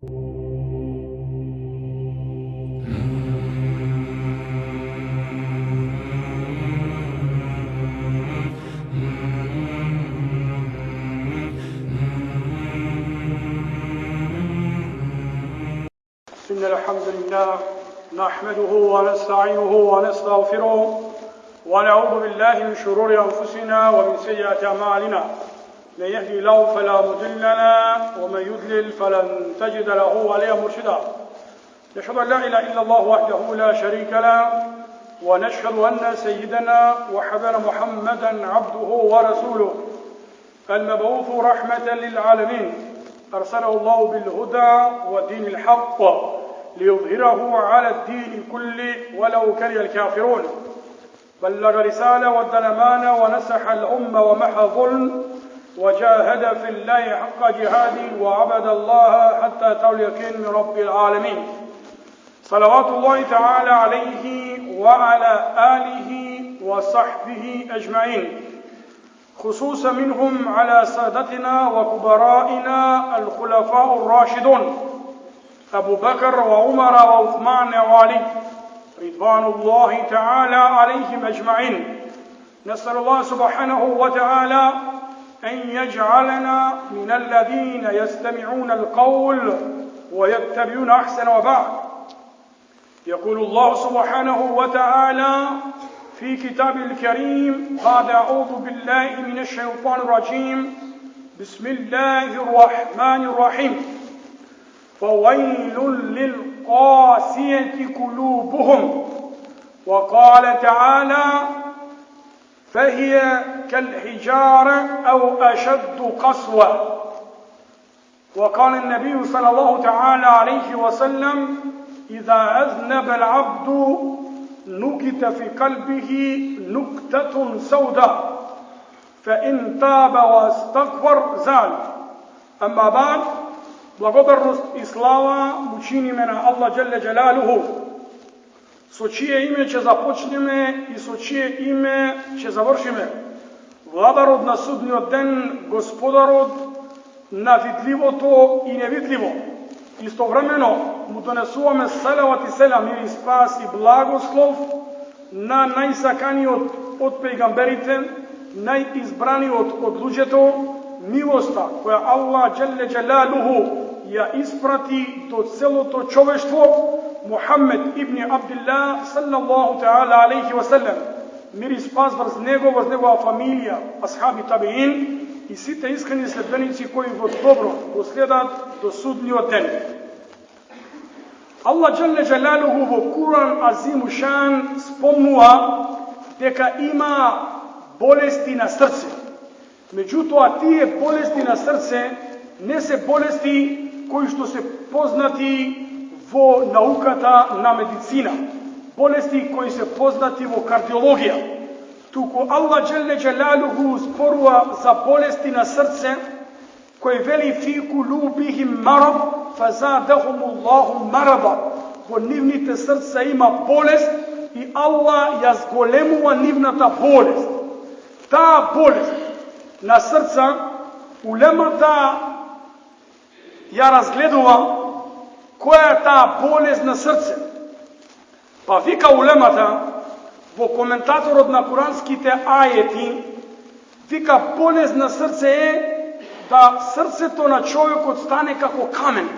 إن الحمد لله نحمده ونستعينه ونستغفره ونعوذ بالله من شرور أنفسنا ومن سيئات أعمالنا. من يهدي الله فلا مضل له ومن يضلل فلن تجد له وليا مرشدا. نشهد أن لا إله إلا الله وحده لا شريك له ونشهد أن سيدنا وحبيبنا محمدا عبده ورسوله المبعوث رحمة للعالمين أرسله الله بالهدى ودين الحق ليظهره على الدين كله ولو كره الكافرون. بلغ رسالة وادى الأمانة ونصح الأمة ومحى الظلم وجاهد في الله حق جهاده وعبد الله حتى أتاه اليقين من رب العالمين. صلوات الله تعالى عليه وعلى آله وصحبه أجمعين، خصوصا منهم على سادتنا وكبرائنا الخلفاء الراشدون أبو بكر وعمر وعثمان وعلي رضوان الله تعالى عليهم أجمعين. نسأل الله سبحانه وتعالى أن يجعلنا من الذين يستمعون القول ويتبعون أحسن. وبعد، يقول الله سبحانه وتعالى في كتابه الكريم بعد أعوذ بالله من الشيطان الرجيم بسم الله الرحمن الرحيم فويل للقاسية قلوبهم. وقال تعالى فهي كالحجارة أو أشد قسوة. وقال النبي صلى الله تعالى عليه وسلم إذا أذنب العبد نكت في قلبه نكتة سوداء فإن تاب واستغفر زال. أما بعد، blagodarnost i slava mu čini mena Allah dželle dželaluhu, so čije ime će započneme i so čije ime će završime. Vladarod na sudnji den, gospodarod na vidljivoto i nevidljivo. Istovremeno mu donesuvame salavat i selam, mir i spas i blagoslov na najsakaniji od pejgamberite, najizbraniji od luđetov, milosta koja Allah dželle dželaluhu ja isprati to celo to čoveštvo, Muhammed ibn Abdillah sallallahu ta'ala alaihi wa sallam, mir i spas vrz njegova familija, ashabi tabi'in i svi te iskreni sledbenici koji go dobro poslijedat do sudnjeg dana. Allah dželle dželaluhu vo Kur'an azimu šan spomnua deka ima bolesti na srce. Međutim, a tije bolesti na srce ne se bolesti koji što se poznati vo naukata na medicina, bolesti koji se poznati vo kardiologija. Tuko Allah dželle dželaluhu sporua za bolesti na srce koji veli fi kulubihim marad fazadahumullahu marada. Vo nivnite srca ima bolest i Allah jazgolemua nivnata bolest. Ta bolest na srca ulemata ja razgledova koja je ta bolest na srce. Pa vika ulemata vo komentatorod na kuranskite ajeti, vika bolest na srce je da srce to na čovjek odstane kako kamen.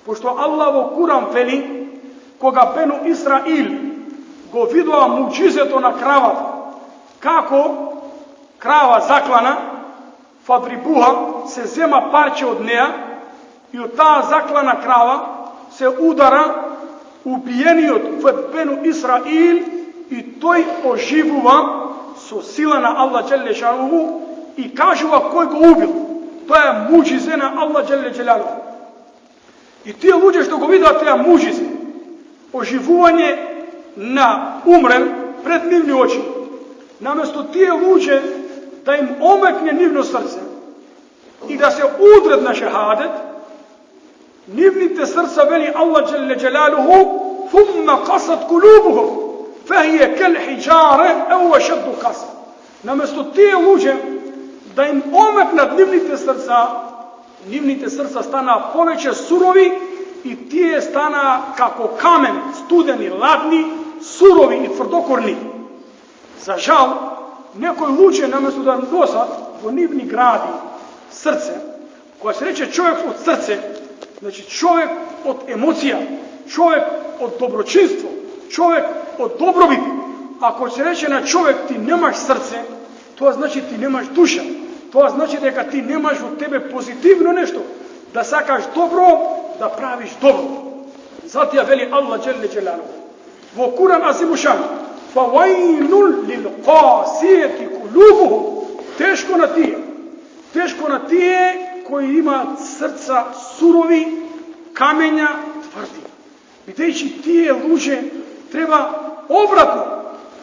Pošto Allah vo Kuran veli koga Benu Israil go vidova muđizeto na kravata, kako krava zaklana, fabribuha, se zema parče od neja i od ta zaklana krava se udara ubijeni od Benu Israil i toj oživuva su sila na Allah dželle šanuhu i kažuva koji go ubil. To je muđize na Allah dželle dželaluhu. I ti luđe što go videla te muđize, oživuvanje na umrem pred nivni oči. Namjesto tije luđe da im omekne nivno srce i da se udred na šehadet, nivnite srca veli Allah dželle dželaluhu thumma qasat kulubuhum fahije kel hijjare evo šeddu qasa. Namjesto tije luđe da im omeknat nivnite srca stana poveće surovi i tije stana kako kamen, studeni, ladni, surovi i tvrdokorni. Za žal, nekoj luče namjesto da nosa vonivni gradi srce, koja se reče čovjek od srce, znači čovjek od emocija, čovjek od dobročinstva, čovjek od dobrobiti. Ako se reče na čovjek ti nemaš srce, to znači ti nemaš duša. To znači da ti nemaš u tebe pozitivno nešto, da sakaš dobro, da praviš dobro. Zato ja veli Allah dželle dželaluhu. Vo Kur'an azimu šan. Fa vajnul lil qasiyati kulubuhum. Teško na tije koji ima srca surovi, kamenja, tvrdi. Videći tije luže treba obratno,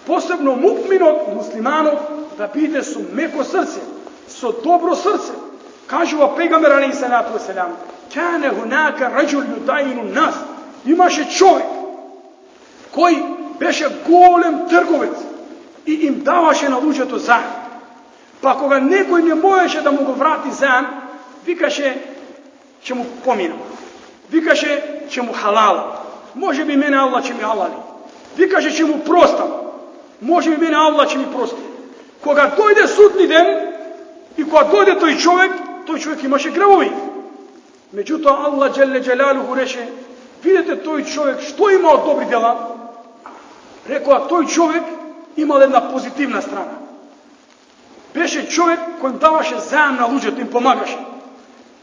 posebno mu'minov, muslimanov, da bide su meko srce, su dobro srce. Kažu wa pejgamber alejhi salatu vesselam, kana hunaka rajul yudayinu nas. Imaše čovjek koji beše golem trgovec i im davaše na luže to zajem. Pa ako ga nekoj ne moješe da mu go vrati zajem, vikaše će mu pominamo. Vikaše će mu halala. Može bi mene Allah će mi halali. Vikaše će mu prostam. Može bi mene Allah će mi prosti. Koga dojde sudni den i koga dojde toj čovjek imaše grevovi. Međutim, Allah dželle dželaluhu reče, vidite toj čovjek što ima od dobrih djela? Rekao, a toj čovjek imala jedna pozitivna strana. Beše čovjek kojem davaše zajem na luđe, to im pomagaše.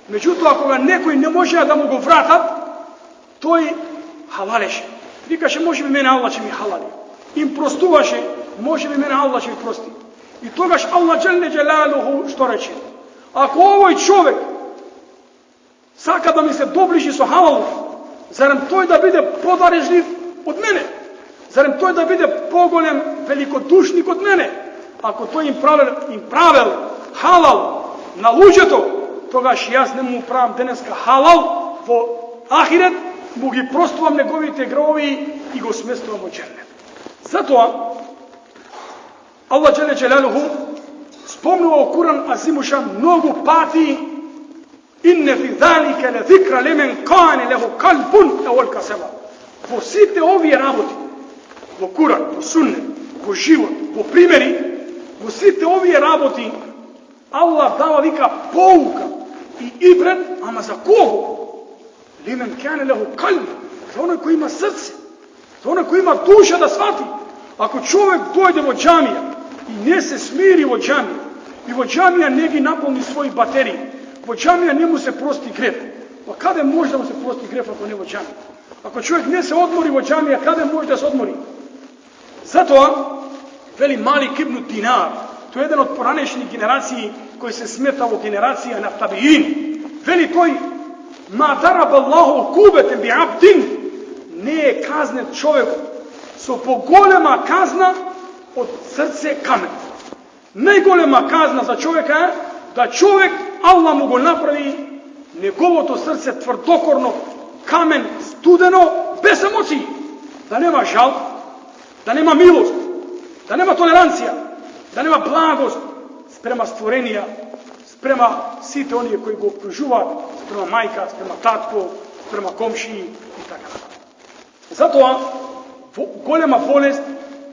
Međutim, ako ga nekoj ne može da mu go vratat, to je halaleše. Vikaše, može bi mene Allah će mi halali. Im prostuvaše, može bi mene Allah će mi prosti. I togaš Allah dželle dželaluhu što reče? Ako ovoj čovjek saka da mi se dobliži sa halalom, zarem to je da bide podarežljiv od mene? Zarem to je da bide pogolem velikodušnik od mene? Ako to im pravel halal na luđeto, togaš jaz ne mu pravam deneska halal vo ahiret, mu gi prostuvam njegovite grovi i go smestuvam u džennet. Zato Allah dželle dželaluhu spomnuo u Kur'an azimušan mnogu pati inne fi zalika la zikra limen kana lahu qalbun aw kasaba. Po site ovi raboti, po Kur'an, po sunnet, po život, po primjeri, po site ovi raboti Allah dava vika pouka i ibret, ama za kogo? Limen kana lahu qalb, za onaj koji ima srce, za onaj koji ima duša da shvati. Ako čovjek dojde vo džamija i ne se smiri vo džamija, i vo džamija negi napolni svoji bateriji, vo džamija njemu se prosti gref. Pa kada može da mu se prosti gref ako ne vo džamija? Ako čovjek ne se odmori vo džamija, kada može da se odmori? Zato, veli Malik ibn Dinar, to je jedan od poranešnih generaciji koji se smeta u generacija na tabiin. Veli toj, ma darab Allahu kubetem bi abdin, ne je kazne čovjeku, su pogolema kazna od srce kamen. Najgolema kazna za čovjeka je da čovjek, Allah mu go napravi, njegovo to srce tvrdokorno, kamen, studeno, bez emociji. Da nema žal, da nema milost, da nema tolerancija, da nema blagost sprema stvorenija, sprema site onije koji go prožuva, sprema majka, sprema tatko, sprema komšiji i tako. Zato golema bolest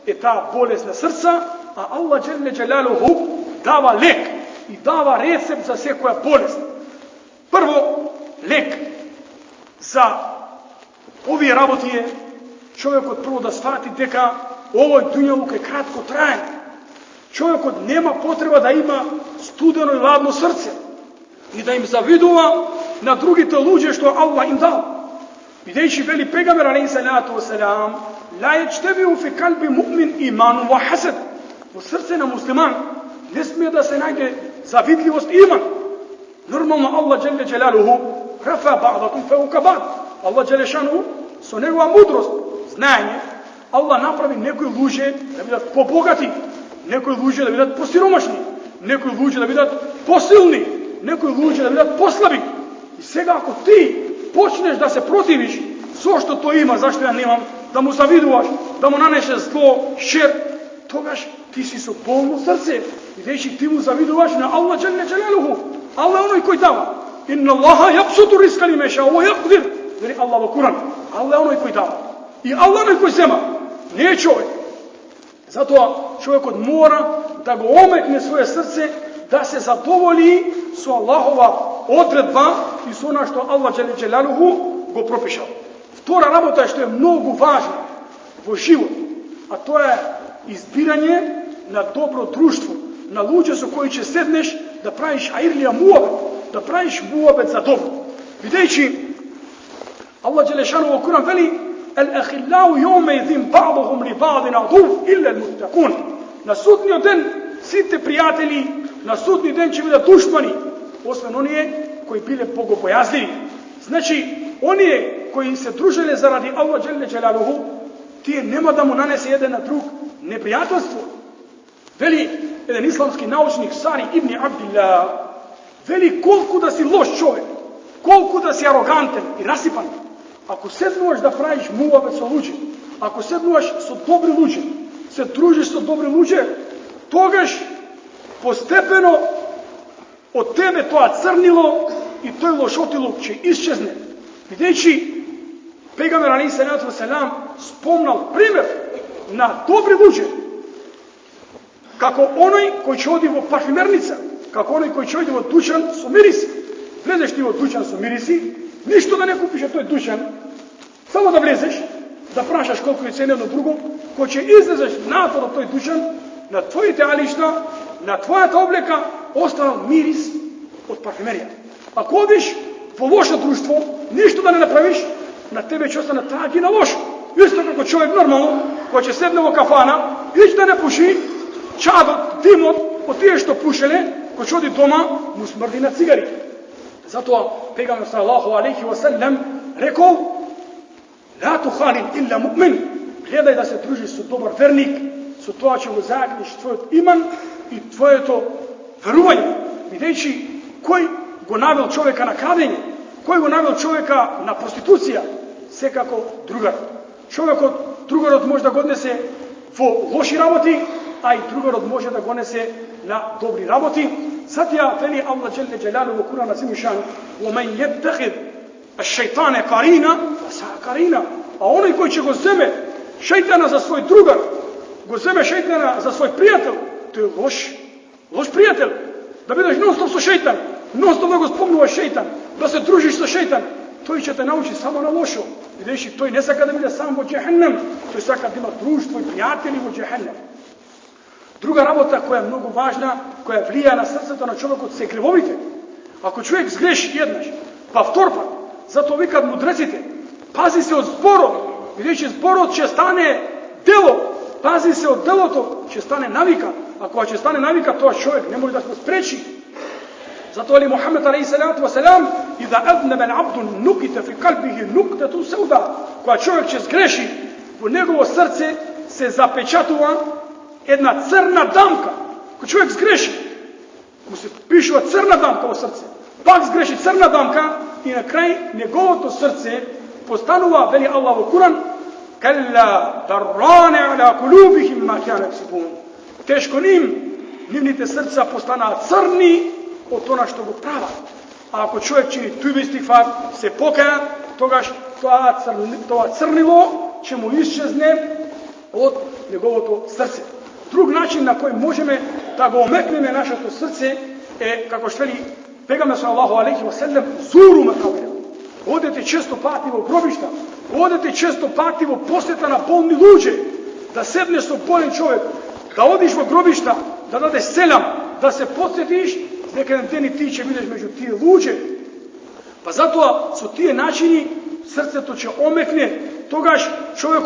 je ta bolest na srca, a Allah dželle dželaluhu dava lek i dava recept za sve koja bolest. Prvo, lek za ovi raboti je čovjek od prvo da shvati deka ovoj dunjaluke kratko traje. Čovjek od nema potreba da ima studeno i ladno srce i da im zavidува na drugi te luđe što Allah im dao. Videći veli pejgamber alejhi salatu vesselam, la yajtabiu fi kalbi mu'min imanun wa hasad. U srce na musliman ne smije da se najde zavidljivost i iman. Normalno Allah dželle dželaluhu rafa ba'dakum fawqa ba'd. Allah dželle šanu su njegova mudrost, znanje. Allah napravi nekoj luže da bi da pobogati, nekoj luže da bi da posiromašni, nekoj luže da bi da posilni, nekoj luže da bi da poslabi. I svega ako ti počneš da se protiviš, zašto to ima, zašto ja nemam, da mu zaviduvaš, da mu nanešeš zlo, šer, togaš, ti si su polno srce. I reći ti mu zaviduvaš na Allah dželle dželaluhu. Allah je onaj koji dava. Inna Allaha yabsutu rizqa liman yasha wa yaqdir. veli Allah u Kur'an. Allah je onaj koji dava. I Allah je onaj koji zema. Nije čovjek. Zato čovjek mora da go omekne svoje srce, da se zadovolji su Allahova odredba i su ona što Allah dželaluhu go propišao. Vtora rabota je što je mnogo važna u život, a to je izbiranje na dobro društvo, na luđe su koji će sedneš da praviš airlija muabet, da praviš muabet za dobro. Videći, Allah dželešanu u Kur'an veli al-ahillau yawma idhin ba'duhum li ba'din aduf illa al-muttaqun. Na sudnji den svi te prijatelji, na sudnji den će biti dušmani, osim oni koji bile bogobojazljivi. Znači, oni koji se družili zaradi Allah dželaluhu, ti nema da mu nanese jedan na drug neprijateljstvo. Veli jedan islamski naučnik Sari ibn Abdillah, veli koliko da si loš čovjek, koliko da si arogantan i rasipan, ako sednuješ da praviš muabet sa luđe, ako sednuješ sa dobri luđe, se družiš sa dobri luđe, togaš postepeno od tebe to crnilo i to je lošotilo će iščezne. Videći, Pejgamber alejhi salatu vesselam spomnal primjer na dobri luđe, kako onaj koji će odi u parfumernica, kako onaj koji će odi u dućan su mirisi. Vlezeš ti u dućan su mirisi, ništa da ne kupiš, a to je dućan. Samo da vlezeš, da prašaš koliko je cijene jedno drugo, ko će izlezeš napad od toj dućan, na tvoji teališta, na tvoja ta obleka, ostao miris od parfumerija. Ako odiš po loše društvo, ništa da ne napraviš, na tebe će ostane trag i na lošu. Isto kako čovjek normalno, ko će sedne u kafana, ići da ne puši, čado, dimot, od tije što pušene, ko će odi doma, mu smrdi na cigari. Zato Pejgamber sallallahu alejhi ve sellem rekao: "La tuhalil illa mu'min." Gledaj da se družiš su dobar vernik, su to će uzakniš tvoj iman i tvoje to vjerovanje. Videći koji go naveo čovjeka na kradenje, koji go naveo čovjeka na prostitucija, sve kako drugar. Čovjek od drugarod može da ga odnese u loši raboti, a i drugarod može da ga odnese na dobri raboti. Sad ja veli Allah dželle dželaluhu u Kur'anu azimu šan: "Wa man yattakhid ash-shaytana qarina fa qarina." A onaj koji će go zeme šejtana za svoj drugar, go zeme šejtana za svoj prijatelj, to je loš prijatelj. Da budeš non stop sa šejtan, non stop da go spomnuva šejtan, da se družiš sa šejtan, to će te naučiti samo na lošo. Vidiš, to je ne sad kada bude sam u džehennem, to je sad kada ima društvo i prijatelji u džehennem. Druga rabota koja je mnogo važna, koja vlija na srce, to na čovjeku se krivovite. Ako čovjek zgreši jednaš, pa vtorpa, zato vi kad mu drecite, pazi se od zborov, vidiš, zborov će stane delo, pazi se od deloto, će stane navika. Ako će stane navika, to čovjek ne može da se spreči. Zato ali Muhammed alejhi salatu vesselam: "Iza aznaba al-'abdu nukita fi qalbihi nuktatu sauda." Ko čovjek će zgreši, u njegovo srce se zapečatuje jedna crna damka. Ko čovjek zgreši, mu se piše crna damka u srce. Pak zgreši crna damka i na kraj njegovo to srce postanuva, veli Allah u Kur'an: "Kalla darrana ala qulubihim ma kanu yaksubun." Teško njimnite srca postana crni od ona što go prava. A ako čovjek čini tujbe istighfar, se pokaja, to crnilo će mu iščezne od njegovo to srce. Drug način na koji možemo da ga omekneme naše to srce je, kako što veli Pejgamber sallallahu alejhi ve sellem: "Zuru makabira." Odete često pativo grobišta, odete često pativo posjeta na bolni luđe, da sedneš sa bolen čovjek, da odiš u grobišta, da dadeš selam, da se podsjetiš, nekada deni ti će vidjeti među tije luđe. Pa zato su tije načini, srce to će omekne, togaš čovjek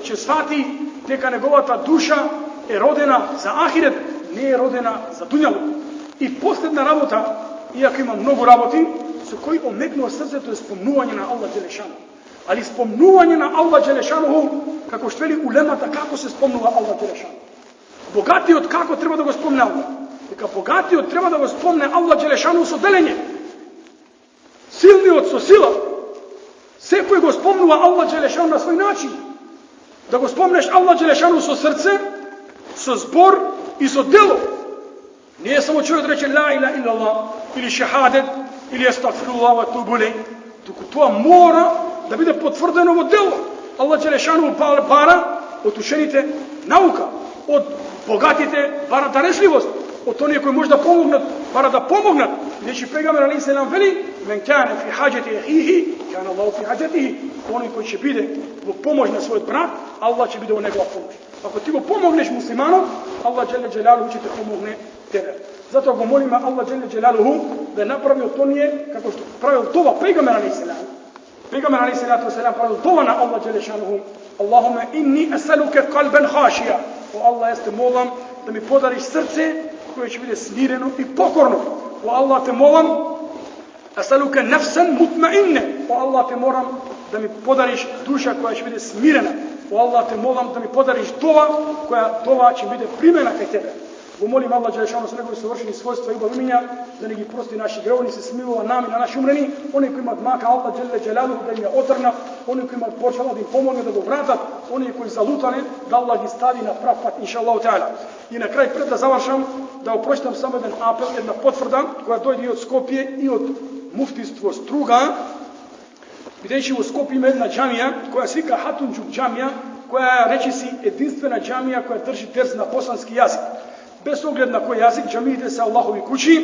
će shvati neka njegovata duša je rodena za ahiret, nije rodena za dunjalu. I posljedna rabota, iako ima mnogo raboti, su koji omeknuo srce, to je spomnuvanje na Allah dželešanu. Ali spomnuvanje na Allah dželešanu, kako što veli ulemata, kako se spomnuva Allah dželešanu. Bogati od kako treba da go spomne Allah. Neka bogati od treba da go spomne Allah dželešanu s odelenje. Silni od so sila. Sve koji go spomnuva Allah dželešanu na svoj način. Da go spomneš Allah dželešanu so srce, so zbor i so delo. Nije samo čovjek reče la ilaha illallah ili šehadet ili estagfirullah wa tubu ilejh. To mora да биде потврдено во дело. Аллах Джелешану бара од учените наука, од богатите бара дарежливост, од оние кои може да помогнат, бара да помогнат. Значи пегамбер алейхи селам вели: "Мен кане фи хаджати ахихи, кане Аллаху фи хаджатихи." Оној кој ќе биде во помош на својот брат, Аллах ќе биде во негова помош. Ако ти го помогнеш муслиманот, Аллах Джеле Джелалуху ќе те помогне тебе. Затоа го молиме Аллах Джеле Джелалуху да направи од оние како што правил това пегамбер алейхи селам. Пегамбер алейхи селам правил това на Аллах Джеле Шануху: "Аллахума инни асалука қалбан хашия." О Аллах, јас те молам да ми подариш срце кое ќе биде смирено и покорно. О Аллах, те молам: "Асалука нафсан мутмаинна." О Аллах, те молам да ми подариш душа која ќе биде смирена. О Аллах, те молам да ми подариш дова која дова ќе биде примена кај тебе. Го молим Аллах Джелешану со негови совршени својства и убавимиња да не ги прости наши гревови, се смилува нами на наши умрени, оние кои имаат мака Аллах Джеле Джелалуху да им ја отргна, оние кои имаат почела да им помогне да го вратат, оние кои залутане да Аллах ги стави на прав пат иншаллаху таала. И на крај пред да завршам да опрочитам само еден апел, една потврда која дојде и од Скопје и од муфтиство Струга, бидејќи во Скопје има една џамија која се вика Хатунџук џамија, која е речиси единствена џамија која држи терс на босански јазик. Без оглед на кој јазик, џамиите се Аллахови куќи,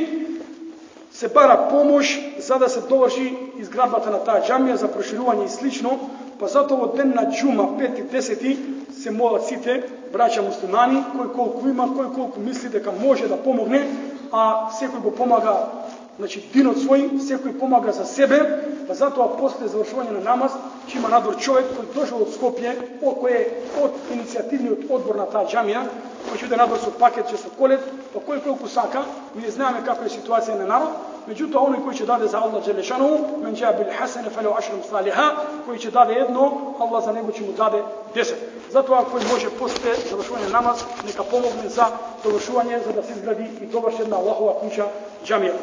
се бара помош за да се доврши изградбата на таа џамија за проширување и слично, па затоа во ден на џума 5-10 се молат сите браќа муслимани, кој колку има, кој колку мисли дека може да помогне, а секој го помага, значи динот свој, секој помага за себе, па затоа после завршување на намаз ќе има надвор човек кој дошол од Скопје, кој е од иницијативниот одбор на таа џамија, кој ќе биде надвор со пакетче, со колет, па кој колку сака. Ние знаеме каква е ситуација на народ, меѓутоа оној кој ќе даде за Аллах Джелешану, мен џаа бил хасана фалу ашру салиха, кој ќе даде едно, Аллах за него ќе му даде 10. Затоа кој може после завршување на намаз нека помогне за довршување, за да се изгради и доврши една Аллахова куќа џамија.